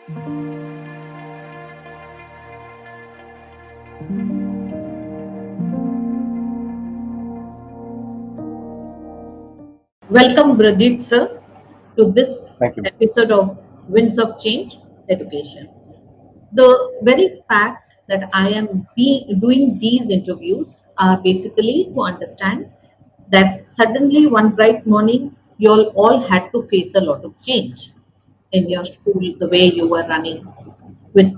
Welcome, Brajit sir, to this Thank you. episode of Winds of Change Education. The very fact that I am doing these interviews are basically to understand that suddenly one bright morning you all had to face a lot of change in your school, the way you were running with.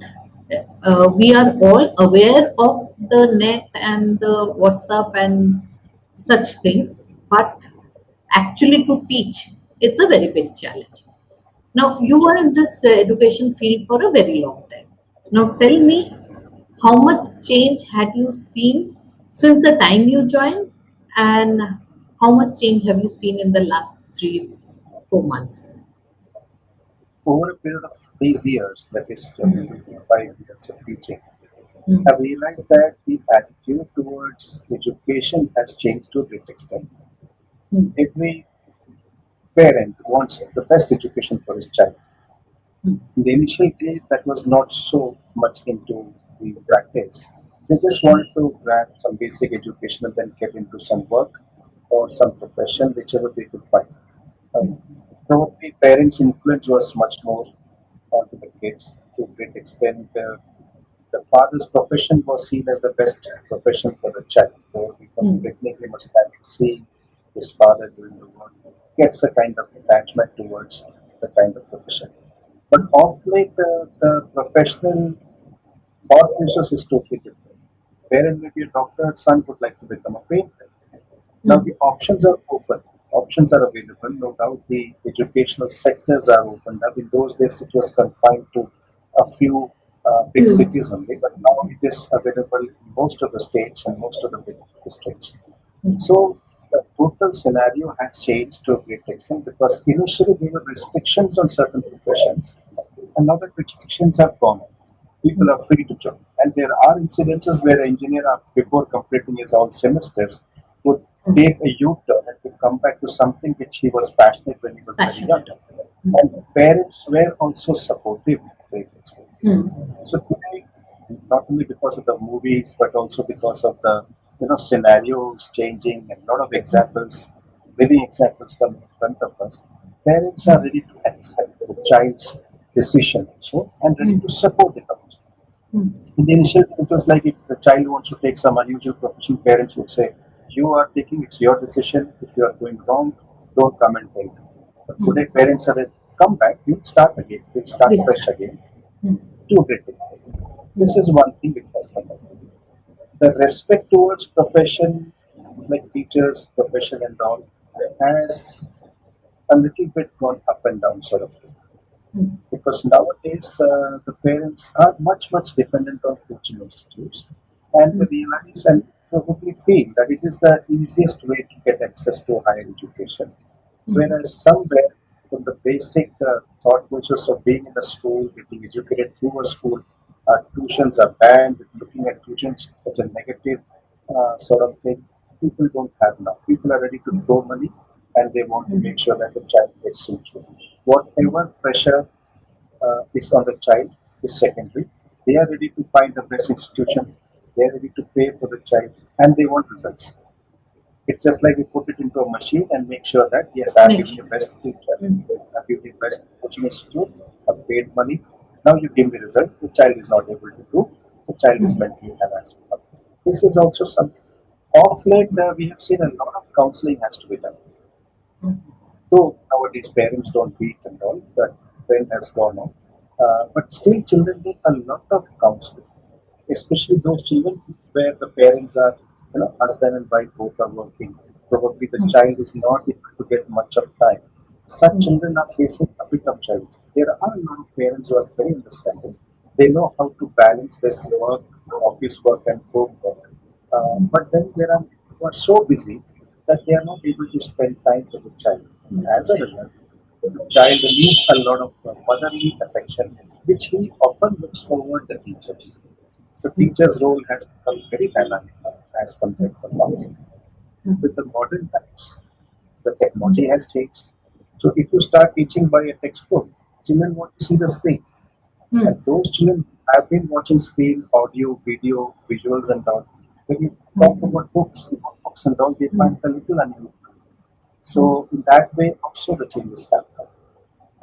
We are all aware of the net and the WhatsApp and such things, but actually to teach, it's a very big challenge. Now, you were in this education field for a very long time. Now, tell me, how much change had you seen since the time you joined, and how much change have you seen in the last 3 4 months? Over a period of these years, that is 25 years of teaching, Mm, I've realized that the attitude towards education has changed to a great extent. mm, Every parent wants the best education for his child. mm, In the initial days, that was not so much into the practice. They just wanted to grab some basic education and then get into some work or some profession, whichever they could find. Um, Probably parents' influence was much more onto the kids to a great extent. The father's profession was seen as the best profession for the child. So he mm, definitely must have seen his father doing the work, gets a kind of attachment towards the kind of profession. But of late, the professional thought process is totally different. Parent may be a doctor, son would like to become a painter. Now mm, the options are open. Options are available. No doubt the educational sectors are opened up. In those days, it was confined to a few big mm, cities only, but now it is available in most of the states and most of the big districts. mm, So the total scenario has changed to a great extent because initially there were restrictions on certain professions, and now the restrictions have gone. People are free to join, and there are incidences where an engineer, before completing his all semesters, would mm. take a U-turn and would come back to something which he was passionate when he was very young. Passionate. Mm, And parents were also supportive to a great extent. mm, So today, not only because of the movies, but also because of the scenarios changing and a lot of examples, living examples coming in front of us, parents are ready to accept the child's decision also and ready to mm, support it also. mm, In the initial, it was like if the child wants to take some unusual profession, parents would say, "You are taking, it's your decision. If you are going wrong, don't come and tell me." But today, mm. parents are ready, come back, you start again, you start Yes. fresh again, Mm, do great things. This mm, is one thing which has come up. The respect towards profession, like teachers, profession and all, has a little bit gone up and down sort of thing. mm, Because nowadays the parents are much dependent on coaching institutes and they mm, realize and probably feel that it is the easiest way to get access to higher education. mm, Whereas somewhere from the basic thought process of being in a school, getting educated through a school, tuitions are banned, looking at tuitions as a negative sort of thing, people don't have now. People are ready to throw money and they want to make mm, sure that the child gets into whatever pressure is on the child is secondary. They are ready to find the best institution. They are ready to pay for the child, and they want results. It's just like we put it into a machine and make sure that yes, I have make given you sure. best teacher, Mm, I've given you best coaching institute, I've paid money. Now you give me result. The child is not able to do. The child is mm, mentally harassed. This is also something. Of late, we have seen a lot of counseling has to be done. mm, Though nowadays parents don't beat and all, that trend has gone off. But still, children need a lot of counseling, especially those children where the parents are, husband and wife both are working. Probably the mm, child is not able to get much of time. Such mm, children are facing a bit of challenge. There are a lot of parents who are very understanding. They know how to balance this work, office work, and home work. But then there are who are so busy that they are not able to spend time for the child. with the As a child. result, the child needs a lot of motherly affection, which he often looks forward the teachers. So Mm, teacher's role has become very dynamic as compared to the past. mm, With the modern times, the technology mm, has changed. So if you start teaching by a textbook, children want to see the screen. Hmm. And those children have been watching screen, audio, video, visuals, and all. When you talk Hmm. about books and all, they Hmm. find it a little unusual. Hmm. So in that way, also the changes have come.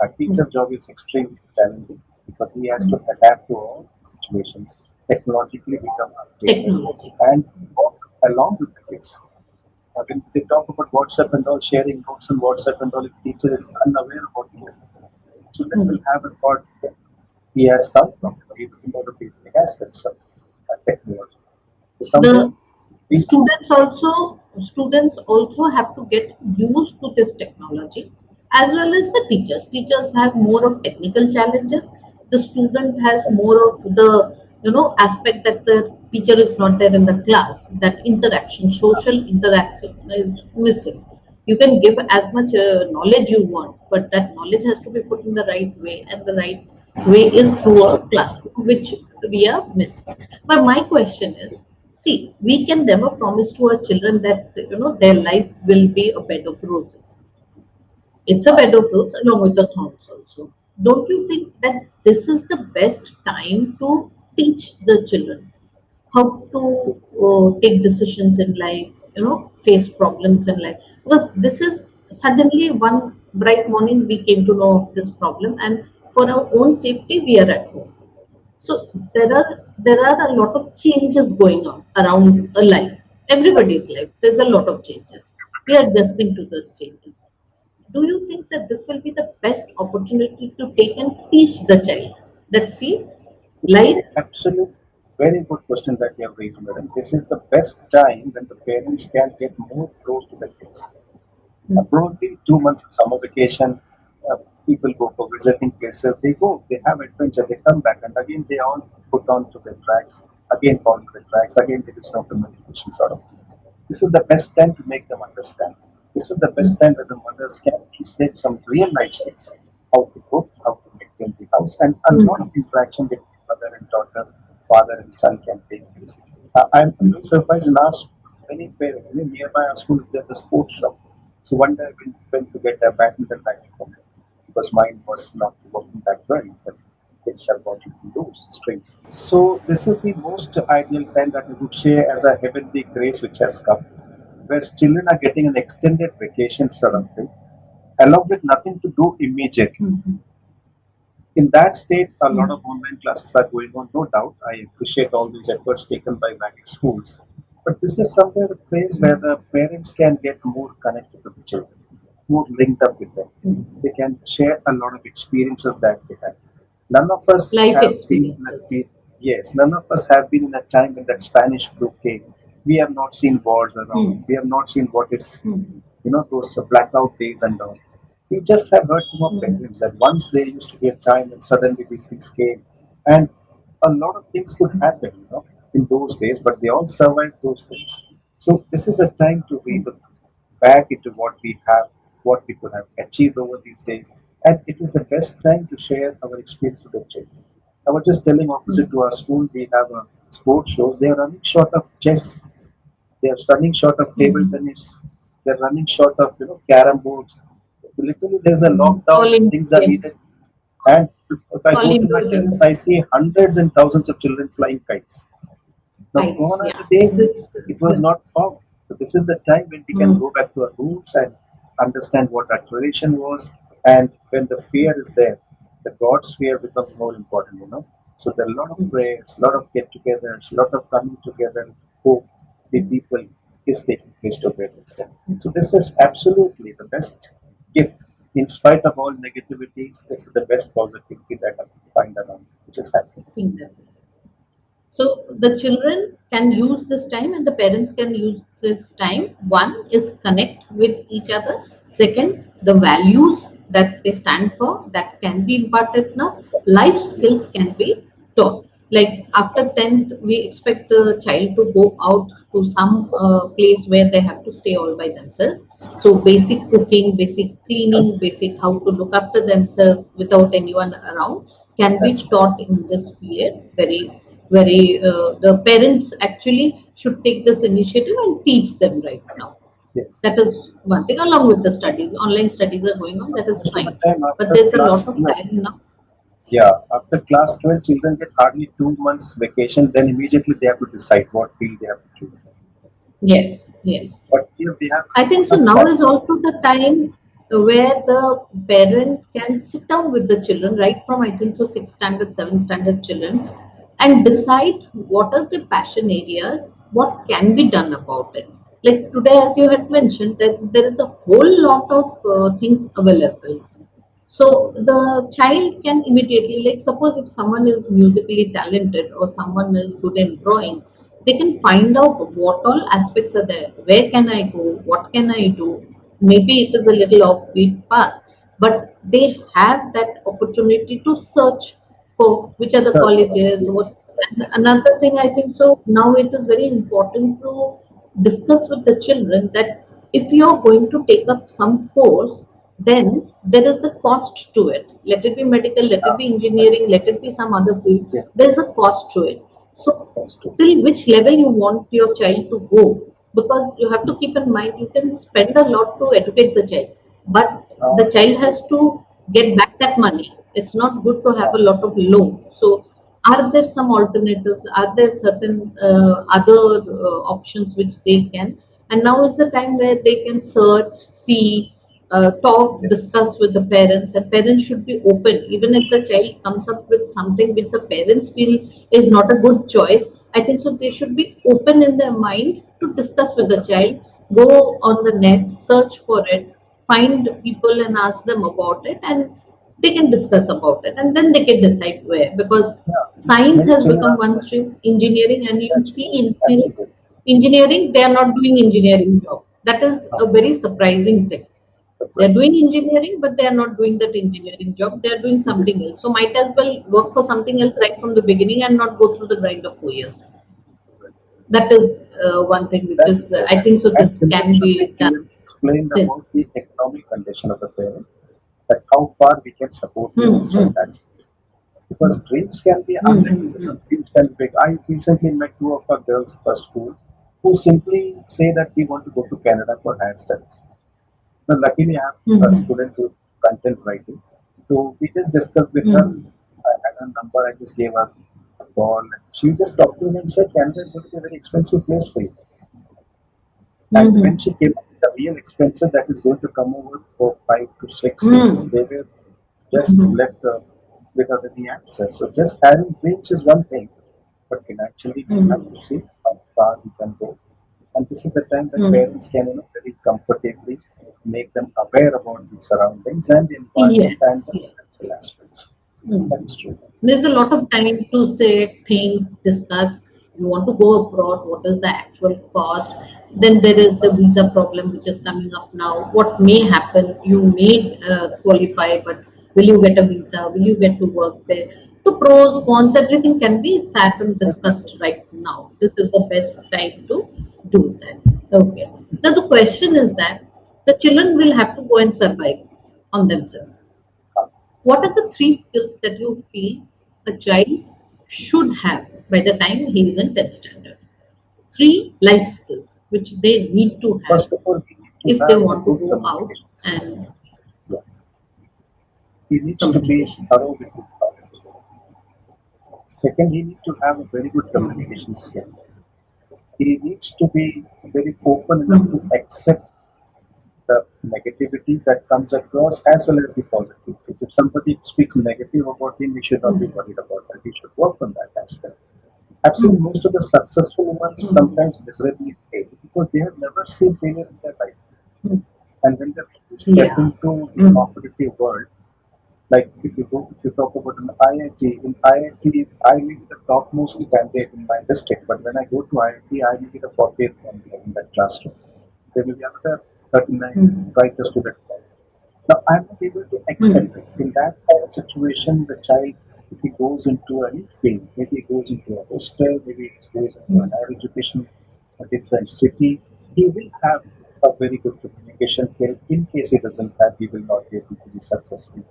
A Hmm. teacher's job is extremely challenging because he has Hmm. to adapt to all situations, technologically become updated, Technology. and walk along with the kids. When they talk about WhatsApp and all, sharing notes on WhatsApp and all, if teacher is unaware about these things, children Hmm. will have a thought that he has come from, he doesn't know the basic aspects of technology. So somewhere The we students also have to get used to this technology, as well as the teachers have more of technical challenges. The student has more of the aspect that the teacher is not there in the class, that interaction, social interaction is missing. You can give as much knowledge you want, but that knowledge has to be put in the right way, and the right way is through a absolutely classroom, which we are missing. But my question is, see, we can never promise to our children that their life will be a bed of roses. It's a bed of roses along with the thorns also. Don't you think that this is the best time to teach the children how to take decisions in life, face problems in life? Because this is suddenly one bright morning we came to know of this problem, and for our own safety, we are at home. So there are a lot of changes going on around a life, everybody's life. There's a lot of changes. We are adjusting to those changes. Do you think that this will be the best opportunity to take and teach the child that, see, life? absolute very good question that you have raised, madam. This is the best time when the parents can get more close to the kids. Hmm. Probably 2 months of summer vacation, people go for visiting places. They go, they have adventure, they come back, and again they all put on to their tracks, again fall to the tracks, again there is no communication sort of. This is the best time to make them understand. This is the Hmm. best time where the mothers can teach them some real life skills, how to cook, how to maintain the house, and a lot Hmm. of interaction between mother and daughter, father and son can take place. I'm Hmm. very surprised in our school, many parents, nearby our school, there's a sports shop. So one day I went to get a badminton racket for me because mine was not working that well, but kids have got it in those strings. So this is the most ideal time that I would say as a heavenly grace which has come, where children are getting an extended vacation sort of thing, along with nothing to do immediately. Hmm. In that state, a lot Hmm. of online classes are going on, no doubt. I appreciate all these efforts taken by various schools. But this is somewhere a place where the parents can get more connected to the children, more linked up with them. Hmm. They can share a lot of experiences that they have. None of us Life have been in a experiences. yes, none of us have been in a time when that Spanish flu came. We have not seen wars around. Hmm. We have not seen what is, Hmm. those blackout days and all. We just have heard from our Hmm. parents that once there used to be a time when suddenly these things came, and a lot of things could happen, in those days, but they all survived those things. So this is a time to Hmm. relook back into what we have, what we could have achieved over these days, and it is the best time to share our experience with the children. I was just telling opposite Hmm. to our school, we have a sports shows. They are running short of chess, they are running short of table Hmm. tennis. They're running short of carom boards. Literally, there's a Hmm. lockdown All and in, things are needed. yes, And if I all go to my indoor terrace, games. I see hundreds and thousands of children flying kites. Now, Kites, gone are the yeah. days This. it was not found. So this is the time when we can Hmm. go back to our roots and understand what our tradition was. And when the fear is there, the God's fear becomes more important. So there are a lot of Hmm. prayers, a lot of get-togethers, a lot of coming together. Hope the people is taking place to a great extent. So this is absolutely the best gift. In spite of all negativities, this is the best positivity that I find around, which is happening. Think that. So the children can use this time and the parents can use this time. One is connect with each other. Second, the values that they stand for that can be imparted now. Life Yes. skills can be taught. Like after 10th, we expect the child to go out to some place where they have to stay all by themselves. So basic cooking, basic cleaning, basic how to look after themselves without anyone around can be That's taught in this period very. The parents actually should take this initiative and teach them right now. yes. That is one thing. Along with the studies, online studies are going on, that is Most of the fine, time but after there's a class lot of 12, time now. Yeah, after class 12, children get hardly 2 months vacation, then immediately they have to decide what field they have to choose. Yes, yes. But here they have I think so. enough Now time. is also the time where the parent can sit down with the children, right from I think so 6th standard, 7th standard children, and decide what are the passion areas, what can be done about it. Like today, as you had mentioned, that there is a whole lot of things available. So the child can immediately, like suppose if someone is musically talented or someone is good in drawing, they can find out what all aspects are there. Where can I go? What can I do? Maybe it is a little offbeat path, but they have that opportunity to search for which are the Search for that. colleges. What Yes, and exactly. another thing I think so now it is very important to discuss with the children that if you are going to take up some course, then there is a cost to it. Let it be medical, let it Ah, be that's engineering, let it be some other field. yes, There is a cost to it. So, that's true. till which level you want your child to go? Because you have to keep in mind you can spend a lot to educate the child, but the child That's true. has to get back that money. It's not good to have Ah, a lot of loan. So, are there some alternatives? Are there certain other options which they can? And now is the time where they can search, see, talk, yes, discuss with the parents, and parents should be open. Even if the child comes up with something which the parents feel is not a good choice, I think so they should be open in their mind to discuss with the open. child, go on the net, search for it, find people and ask them about it, and they can discuss about it, and then they can decide where. Because Yeah, science many has children become are one stream, engineering, and you that's see correct. engineering, Absolutely. engineering they are not doing engineering job. That is Ah, a very surprising thing. They are surprise. doing engineering, but they are not doing that engineering job. They are doing Yes, something else. So might as well work for something else right from the beginning and not go through the grind of 4 years. That is one thing which that's is, true. I think so. And This children can should be be done. clearly explained Sin. about the economic condition of the parent, that how far we can support you Hmm, also in hmm, that sense. Because dreams can be hmm, hmm, unlimited, hmm, dreams can be big. I recently met two of our girls for school who simply say that we want to go to Canada for higher studies. Now, luckily, I have hmm, a hmm, student who's content writing. So we just discussed with her. hmm, I had her number. I just gave her a call. She just talked to me and said, Canada is going to be a very expensive place for you. hmm, And when hmm, she came up with the real expenses that is going to come over for 5 to 6 years, hmm, they were hmm, just hmm, left without any access. So just having dreams is one thing, but financially we have to hmm, see how far we can go. And this is the time that hmm. parents can, very comfortably make them aware about the surroundings and the environment and Yes, the yes. financial aspects. That Hmm. is true. There's a lot of time to say, think, discuss. You want to go abroad, what is the actual cost? Then there is the visa problem which is coming up now. What may happen? You may qualify, but will you get a visa? Will you get to work there? The pros, cons, everything can be sat and discussed right now. This is the best time to do that. Okay. Now the question is that the children will have to go and survive on themselves. What are the three skills that you feel a child should have by the time he is in 10th standard? Three life skills which they need to have First of all, we need to if they have a want to good go out communication skill. and Yeah. He needs to be communication thorough with skills. his thoughts. Second, he needs to have a very good Hmm. communication skill. He needs to be very open enough to Hmm. accept the negativities that comes across as well as the positivities. If somebody speaks negative about him, we should not be worried about that. We should work on that aspect. I've seen Hmm. most of the successful ones Hmm. sometimes miserably fail because they have never seen failure in their life. Hmm. And when they step Yeah. into the Hmm. competitive world, like if you talk about an IIT, in IIT, I may be the topmost candidate in my district, but when I go to IIT, I may be the 40th one in that classroom. There will be another 39 Hmm. brighter students. Now, I'm not able to accept Hmm. it. In that kind of situation, the child, if he goes into any field, maybe he goes into a hostel, maybe he goes into an Hmm. higher education, a different city, he will have a very good communication skill. In case he doesn't have, he will not be able to be successful.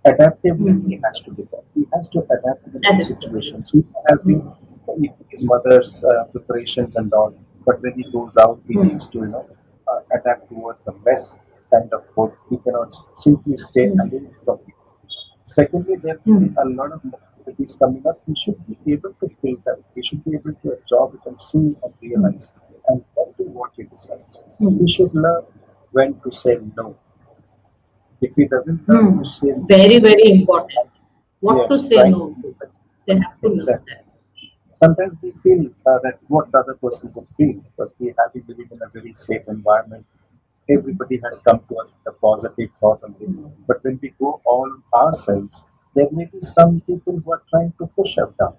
Adaptability Hmm. has to be there. He has to adapt to the new Adaptability. situations. He have been Hmm. eating his mother's preparations and all, but when he goes out, he Hmm. needs to, adapt towards the mess kind of food. He cannot simply stay Hmm. aloof from it. Secondly, there will be a lot of activities coming up. We should be able to filter. We should be able to absorb it and see and realize and then do what he decides. He should learn when to say no. If he doesn't learn to say no, Very, very important. What to yes, say trying no to to. They have to learn exactly. that. Sometimes we feel that what the other person would feel because we have been living in a very safe environment. Everybody has come to us with a positive thought on it. But when we go all ourselves, there may be some people who are trying to push us down.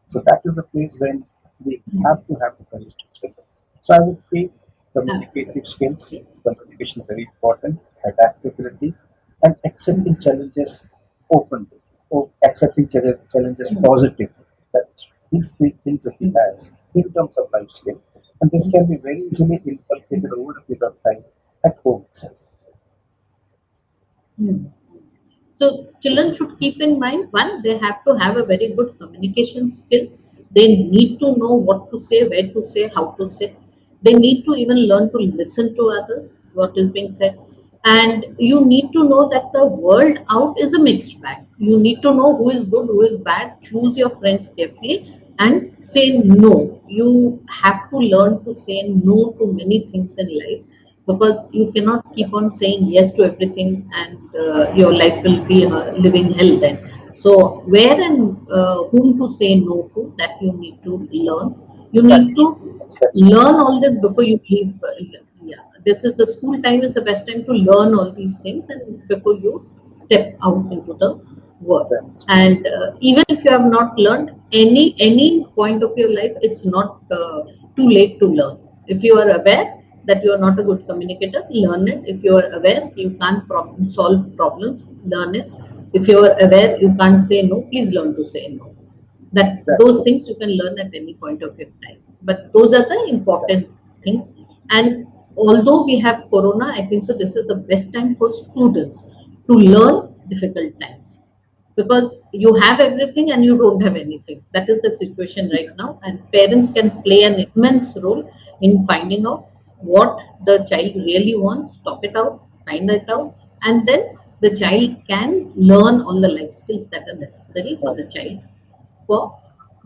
So that is a place when we have to have the courage to say no. So I would feel communicative skills, communication very important, adaptability, and accepting challenges openly, or accepting challenges positively. That's these three things that he has in terms of life skill. And this can be very easily inculcated over a period of time at home itself. Hmm. So children should keep in mind, one, they have to have a very good communication skill. They need to know what to say, where to say, how to say. They need to even learn to listen to others, what is being said. And you need to know that the world out is a mixed bag. You need to know who is good, who is bad. Choose your friends carefully and say no. You have to learn to say no to many things in life, because you cannot keep on saying yes to everything, and your life will be a living hell then. So where and whom to say no to, that you need to learn. You That need to that's learn all this before you leave. Yeah, this is the school time is the best time to learn all these things, and before you step out into the world. that's And even if you have not learned any point of your life, it's not too late to learn. If you are aware that you are not a good communicator, learn it. If you are aware you can't solve problems, learn it. If you are aware you can't say no, please learn to say no. That that's those what things you can learn at any point of your time, but those are the that's important things. And although we have corona, I think so this is the best time for students to learn difficult times, because you have everything and you don't have anything. That is the situation right now, and parents can play an immense role in finding out what the child really wants, talk it out, find it out, and then the child can learn all the life skills that are necessary for the child for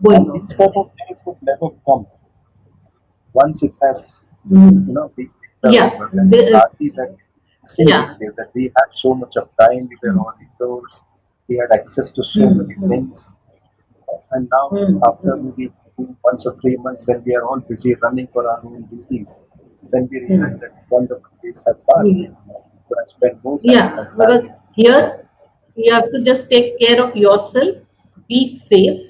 going and out these in type of life. things would never come once it has Mm. these things are Yeah, over. Then it's hardly that we say these yeah. days that we had so much of time, we were Mm. all indoors, we had access to so Mm. many Mm. things. And now, Mm. after Mm. maybe 2 months or 3 months, when we are all busy running for our own duties, then we realize Mm. that wonderful days have passed. Yeah. Could have spent more time with Yeah, our because family. here you have to just take care of yourself, be safe,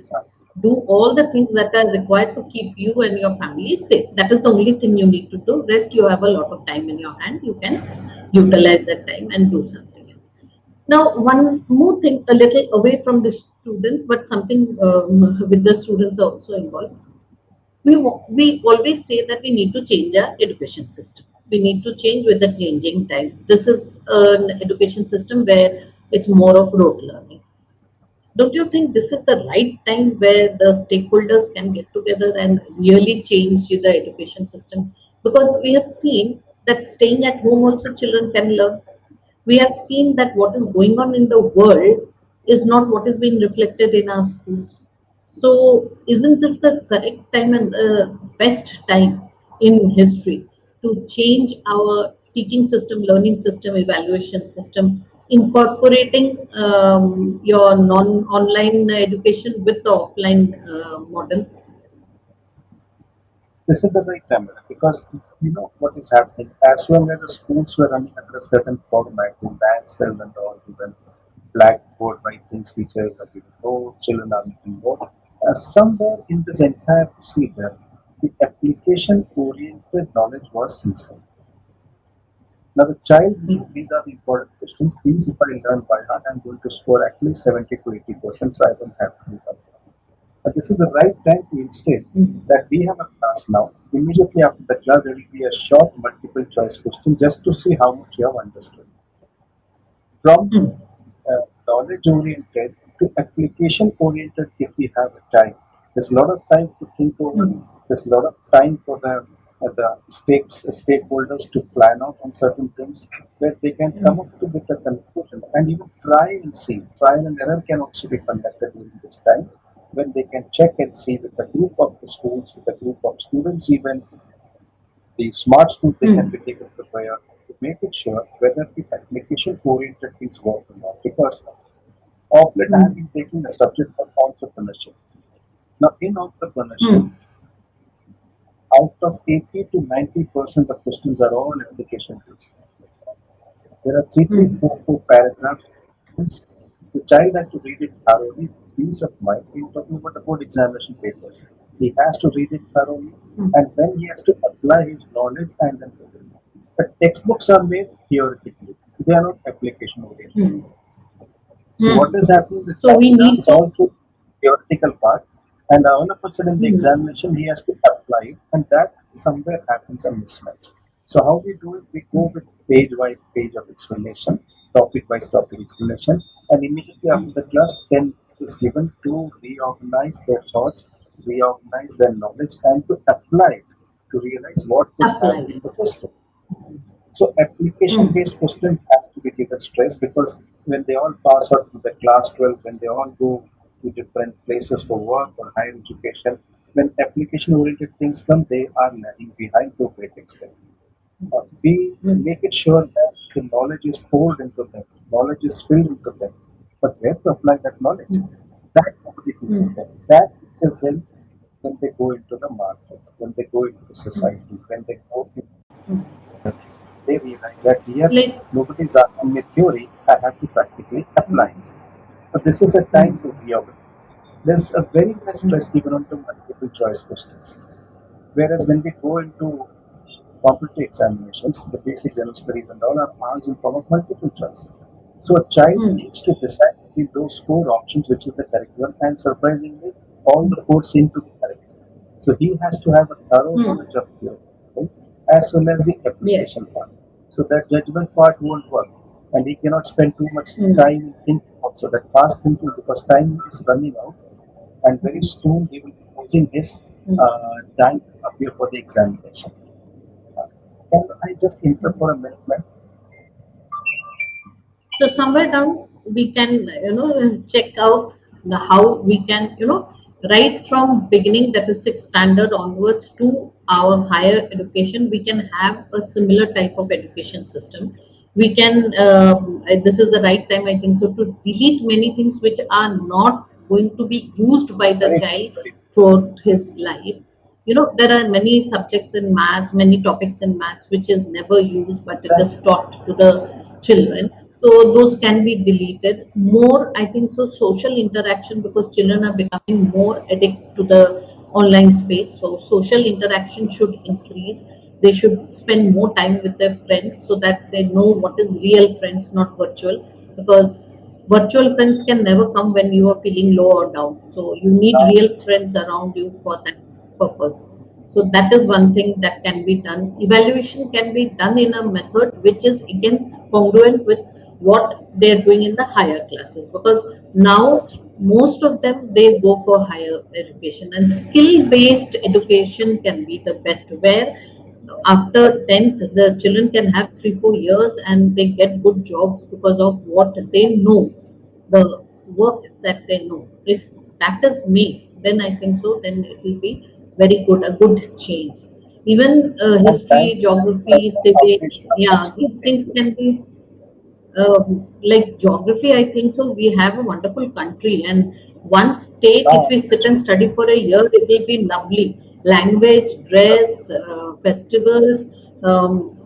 do all the things that are required to keep you and your family safe. That is the only thing you need to do. Rest, you have a lot of time in your hand. You can utilize that time and do something else. Now, one more thing, a little away from the students, but something which the students are also involved. We always say that we need to change our education system. We need to change with the changing times. This is an education system where it's more of rote learning. Don't you think this is the right time where the stakeholders can get together and really change the education system? Because we have seen that staying at home also children can learn. We have seen that what is going on in the world is not what is being reflected in our schools. So, isn't this the correct time and best time in history to change our teaching system, learning system, evaluation system, incorporating your non-online education with the offline model? This is the right time because what is happening. As long as the schools were running under a certain format, with answers and all, even blackboard writing teachers are giving more, children are making more. Somewhere in this entire procedure, the application-oriented knowledge was missing. Now the child knew these are the important questions. These, if I learn by heart, I'm going to score at least 70 to 80%, so I don't have to do that. But this is the right time to instill that we have a class now. Immediately after the class, there will be a short multiple choice question just to see how much you have understood. From Hmm. knowledge oriented to application oriented, if we have a time, there's a lot of time to think over, Hmm. there's a lot of time for the the stakeholders to plan out on certain things where they can come up to with a conclusion and even try and see. Trial and error can also be conducted during this time when they can check and see with a group of the schools, with a group of students, even the smart schools they can Mm, be taken to prayer to make it sure whether the application oriented things work or not. Because of late I have mm, been taking the subject of entrepreneurship. Now in entrepreneurship, mm, out of 80 to 90% of questions are all application based. There are mm, four paragraphs. Since the child has to read it thoroughly, peace of mind, in talking about the board examination papers. He has to read it thoroughly mm, and then he has to apply his knowledge and then put it. The textbooks are made theoretically, they are not application oriented. mm, So what mm. is happening? The So child we need learns to. all through theoretical part, and all of a sudden the Mm, examination he has to apply it, and that somewhere happens a mismatch. So how we do it? We go with page by page of explanation, topic by topic explanation, and immediately after mm. the class, 10 is given to reorganize their thoughts, reorganize their knowledge, and to apply it to realize what could have been Apply. the question. So application Mm, based question has to be given stress because when they all pass out to the class 12, when they all go to different places for work or higher education, when application oriented things come, they are lagging behind to a great extent. We mm, make it sure that the knowledge is poured into them, knowledge is filled into them, but where to apply that knowledge? mm, That nobody teaches mm, them. That teaches them when they go into the market, when they go into the mm, society, when they go into mm. they realize that here Like. nobody is asking me theory, I have to practically apply it. Mm, So this is a time mm, to reorganize. There's a very less stress mm, given onto multiple choice questions. Whereas when we go into competitive examinations, the basic general studies and all are asked in form of multiple choice. So a child mm, needs to decide between those four options, which is the correct one, and surprisingly, all the four seem to be correct. So he has to have a thorough mm. knowledge of theory, right, as well as the application Yes. part. So that judgment part won't work, and he cannot spend too much Mm, time in thinking also. That fast thinking because time is running out, and very soon he will be losing his mm, time to appear for the examination. Can I just interrupt mm. for a minute, ma'am? So somewhere down we can check out the how we can right from beginning, that is sixth standard onwards, to our higher education we can have a similar type of education system. We can this is the right time I think so to delete many things which are not going to be used by the Very true, child very throughout his life. There are many subjects in maths, many topics in maths which is never used but it is exactly. taught to the children. So those can be deleted. More, I think so, social interaction, because children are becoming more addict to the online space. So social interaction should increase. They should spend more time with their friends so that they know what is real friends, not virtual. Because virtual friends can never come when you are feeling low or down. So you need Now, real friends around you for that purpose. So that is one thing that can be done. Evaluation can be done in a method which is again congruent with what they are doing in the higher classes. Because now that's most of them they go for higher education, and skill based education can be the best, where after 10th the children can have 3 4 years and they get good jobs because of what they know, the work that they know. If that is made, then I think so then it will be very good, a good change. Even and history, time to time geography, the civics, foundation yeah, these absolutely things true. can be like geography. I think so we have a wonderful country, and one state if we sit That's and true. study for a year it will be lovely. Language, dress, festivals,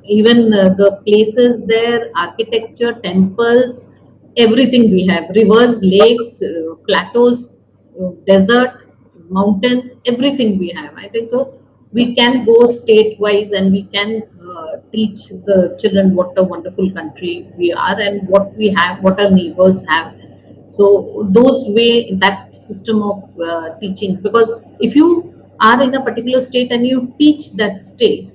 even the places there, architecture, temples, everything we have, rivers, lakes, plateaus, desert, mountains, everything we have. I think so we can go state wise and we can teach the children what a wonderful country we are and what we have, what our neighbors have. So those way, that system of teaching, because if you are in a particular state and you teach that state,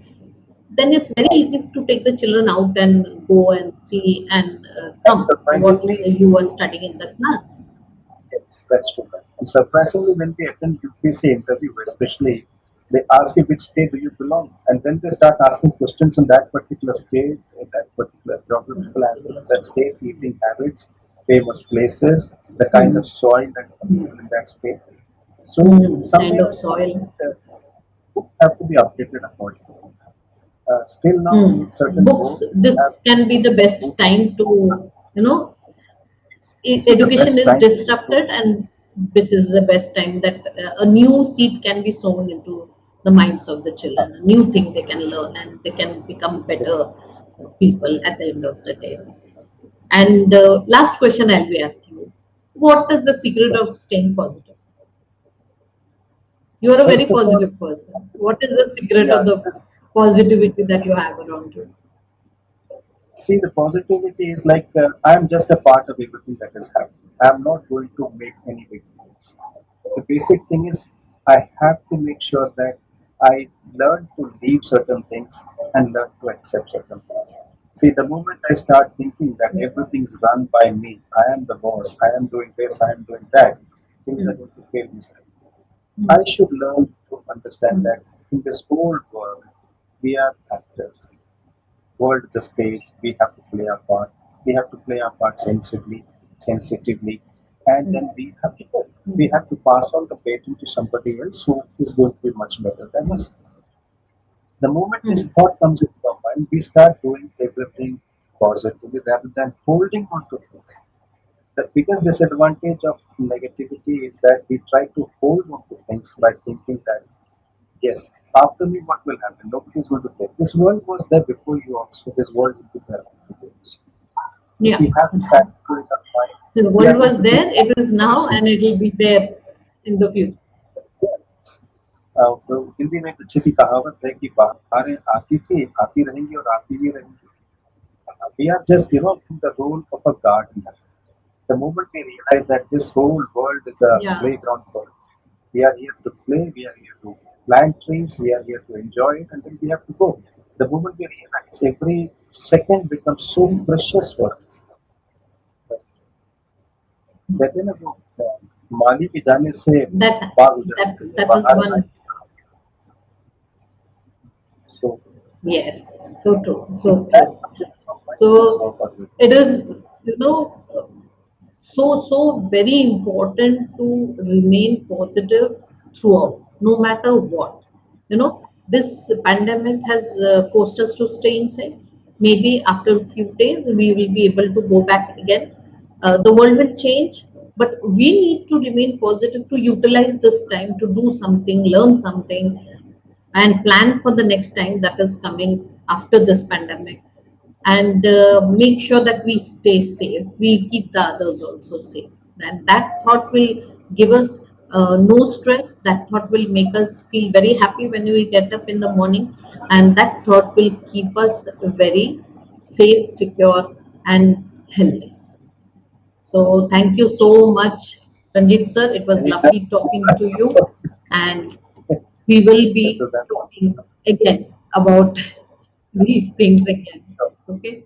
then it's very easy to take the children out and go and see and And come what surprisingly, you are studying in the class. yes, that's true. And surprisingly, when we attend UPSC interview, especially They ask you which state do you belong, and then they start asking questions on that particular state, in that particular geographical aspect of that state, eating habits, famous places, the kind of Mhm. soil that's available in that state. So Mhm. Kind somewhere of soil. books have to be updated accordingly. Still now, Hmm. in certain Books, boards, you have this can be the best books. time to, you know, This is the education best is time to improve. disrupted, and this is the best time that a new seed can be sown into the minds of the Uh, children. A new thing they can learn, and they can become yeah. better people at the end of the day. And last question I'll be asking you: what is the secret So of staying positive? You are a very first of all, positive person. What is the secret yeah, of the positivity that you have around you? see, the positivity is like I'm just a part of everything that is happening. I'm not going to make any big things. The basic thing is I have to make sure that I learn to leave certain things and learn to accept certain things. See, the moment I start thinking that everything's run by me, I am the boss, I am doing this, I am doing that, things are Hmm. going to fail me. Hmm. I should learn to understand Hmm. that in this whole world, we are actors. World is a stage. We have to play our part. We have to play our part sensibly, sensitively, and Hmm. then we have to go. We Hmm. have to pass on the baton to somebody else who is going to be much better than us. The moment this Hmm. thought comes into our mind, we start doing everything positively rather than holding on to things. The biggest disadvantage of negativity is that we try to hold on to things by thinking that, yes, after me, what will happen? Nobody is going to take. This world was there before you also. This world will be there after you also. If Yeah. we haven't sat into it our mind, The we are world going was to take there, it is more now, and sense. it will be there in the future. तो हिंदी में एक अच्छी सी कहावत है कि बाहरें आती थी, आती रहेंगी और आती भी रहेंगी. We are just, in the role of a gardener. The moment we realize that this whole world is a Yeah. playground for us, we are here to play, we are here to plant trees, we are here to enjoy it, and then we have to go. The moment we realize every second becomes so precious for us. कहते हैं ना वो माली के जाने से That बाग उजड़ that गए, that is बाहर one. आए. So Yes, so true, so that true. comes into my mind. That's So all for me. it is, you know, so very important to remain positive throughout, no matter what. This pandemic has forced us to stay inside. Maybe after a few days, we will be able to go back again. The world will change, but we need to remain positive to utilize this time to do something, learn something, and plan for the next time that is coming after this pandemic, and make sure that we stay safe, we keep the others also safe, and that thought will give us no stress. That thought will make us feel very happy when we get up in the morning, and that thought will keep us very safe, secure, and healthy. So thank you so much, Ranjit sir. It was Anytime. lovely talking to you, and we will be That was that. talking again about these things again. Okay.